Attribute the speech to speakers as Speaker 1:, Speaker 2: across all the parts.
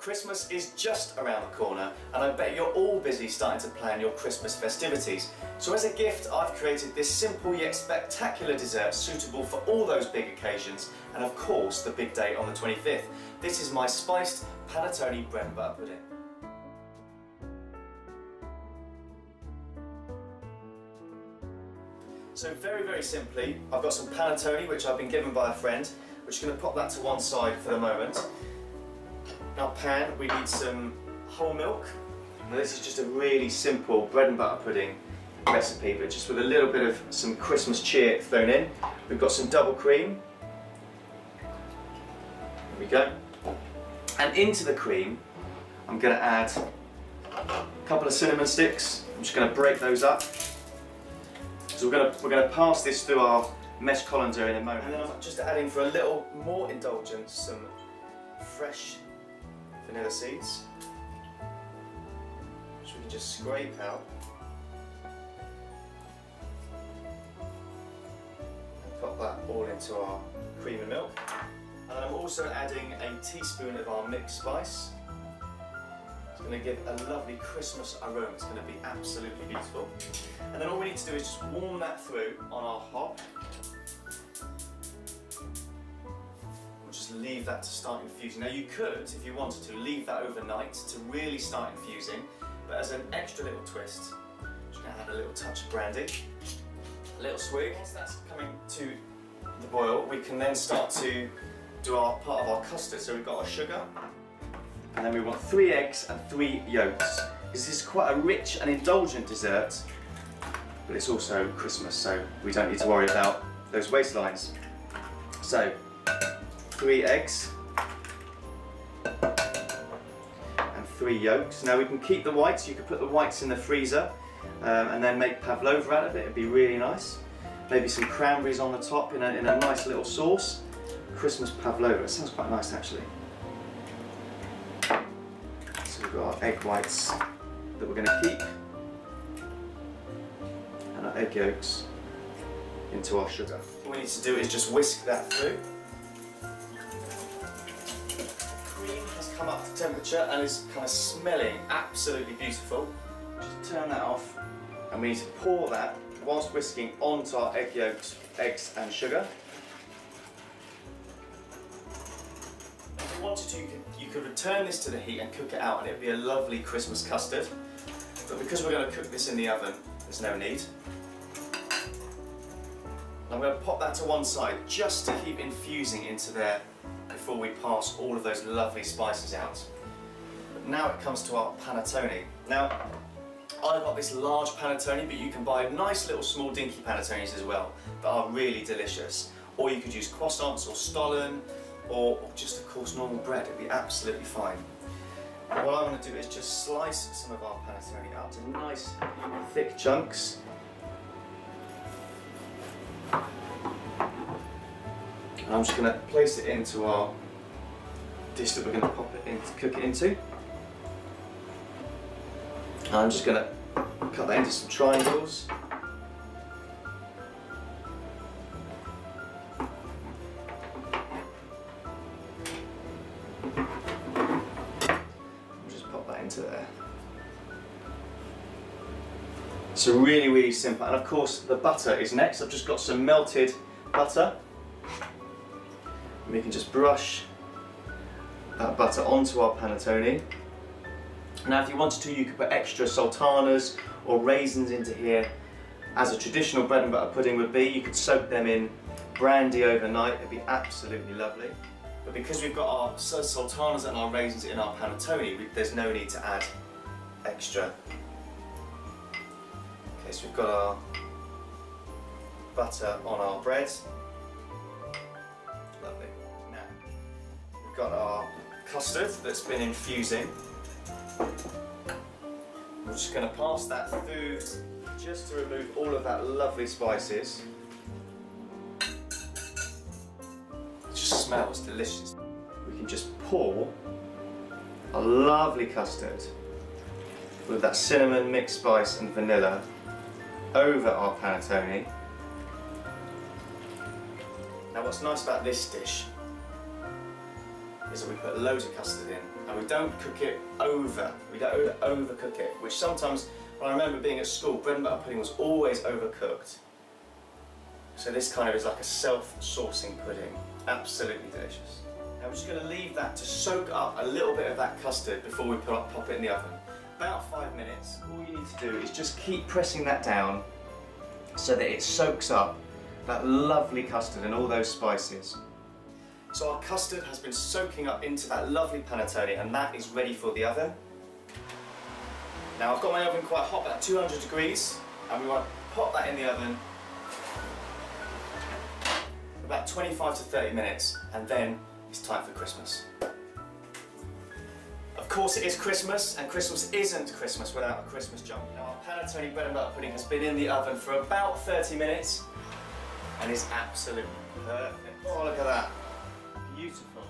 Speaker 1: Christmas is just around the corner, and I bet you're all busy starting to plan your Christmas festivities. So as a gift, I've created this simple yet spectacular dessert suitable for all those big occasions, and of course the big day on the 25th. This is my spiced Pannetone bread and butter pudding. So very simply, I've got some Pannetone which I've been given by a friend. We're just going to pop that to one side for the moment. In our pan we need some whole milk. Now this is just a really simple bread and butter pudding recipe, but just with a little bit of some Christmas cheer thrown in. We've got some double cream. There we go. And into the cream I'm going to add a couple of cinnamon sticks. I'm just going to break those up. So we're going to pass this through our mesh colander in a moment. And then I'm just adding, for a little more indulgence, some fresh vanilla seeds, which we can just scrape out. And pop that all into our cream and milk. And then I'm also adding a teaspoon of our mixed spice. It's going to give a lovely Christmas aroma. It's going to be absolutely beautiful. And then all we need to do is just warm that through on our hob. Just leave that to start infusing. Now you could, if you wanted to, leave that overnight to really start infusing, but as an extra little twist, I'm just going to add a little touch of brandy, a little swig. Once that's coming to the boil, we can then start to do our part of our custard. So we've got our sugar, and then we want 3 eggs and 3 yolks. This is quite a rich and indulgent dessert, but it's also Christmas, so we don't need to worry about those waistlines. So 3 eggs and 3 yolks. Now we can keep the whites. You could put the whites in the freezer and then make pavlova out of it. It'd be really nice. Maybe some cranberries on the top in a nice little sauce. Christmas pavlova. It sounds quite nice actually. So we've got our egg whites that we're going to keep, and our egg yolks into our sugar. All we need to do is just whisk that through. Come up to temperature and is kind of smelling absolutely beautiful. Just turn that off, and we need to pour that whilst whisking onto our egg yolks, eggs and sugar. If you wanted to, you could return this to the heat and cook it out, and it would be a lovely Christmas custard. But because we're going to cook this in the oven, there's no need. I'm going to pop that to one side just to keep infusing into there before we pass all of those lovely spices out. But now it comes to our Pannetone. Now, I've got this large Pannetone, but you can buy nice little small dinky Pannetones as well that are really delicious. Or you could use croissants or stollen, or just of course normal bread. It'd be absolutely fine. What I'm going to do is just slice some of our Pannetone up to nice thick chunks. And I'm just going to place it into our dish that we're going to pop it in to cook it into. And I'm just going to cut that into some triangles. And just pop that into there. So really simple. And of course the butter is next. I've just got some melted butter. We can just brush that butter onto our Pannetone. Now if you wanted to, you could put extra sultanas or raisins into here, as a traditional bread and butter pudding would be. You could soak them in brandy overnight. It'd be absolutely lovely. But because we've got our sultanas and our raisins in our Pannetone, there's no need to add extra. Okay, so we've got our butter on our bread. Lovely. Now, we've got our custard that's been infusing. We're just going to pass that through just to remove all of that lovely spices. It just smells delicious. We can just pour a lovely custard with that cinnamon, mixed spice and vanilla over our Pannetone. Now what's nice about this dish is that we put loads of custard in, and we don't cook it over. We don't overcook it, which sometimes, when I remember being at school, bread and butter pudding was always overcooked. So this kind of is like a self-saucing pudding. Absolutely delicious. Now we're just going to leave that to soak up a little bit of that custard before we pop it in the oven. About 5 minutes. All you need to do is just keep pressing that down so that it soaks up that lovely custard and all those spices. So our custard has been soaking up into that lovely panettone, and that is ready for the oven. Now I've got my oven quite hot at 200 degrees, and we want to pop that in the oven for about 25 to 30 minutes, and then it's time for Christmas. Of course it is Christmas, and Christmas isn't Christmas without a Christmas jump. Now our panettone bread and butter pudding has been in the oven for about 30 minutes and is absolutely perfect. Oh, look at that. Beautiful.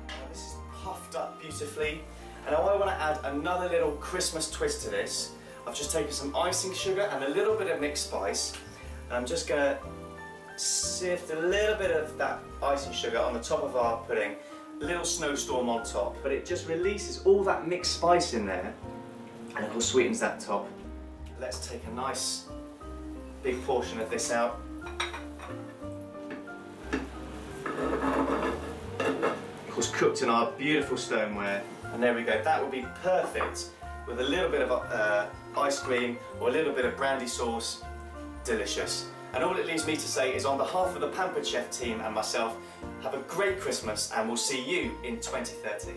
Speaker 1: Now this is puffed up beautifully, and now I want to add another little Christmas twist to this. I've just taken some icing sugar and a little bit of mixed spice, and I'm just going to sift a little bit of that icing sugar on the top of our pudding, a little snowstorm on top, but it just releases all that mixed spice in there and it all sweetens that top. Let's take a nice big portion of this out. Of course, cooked in our beautiful stoneware, and there we go. That will be perfect with a little bit of ice cream or a little bit of brandy sauce. Delicious. And all it leaves me to say is, on behalf of the Pampered Chef team and myself, have a great Christmas, and we'll see you in 2013.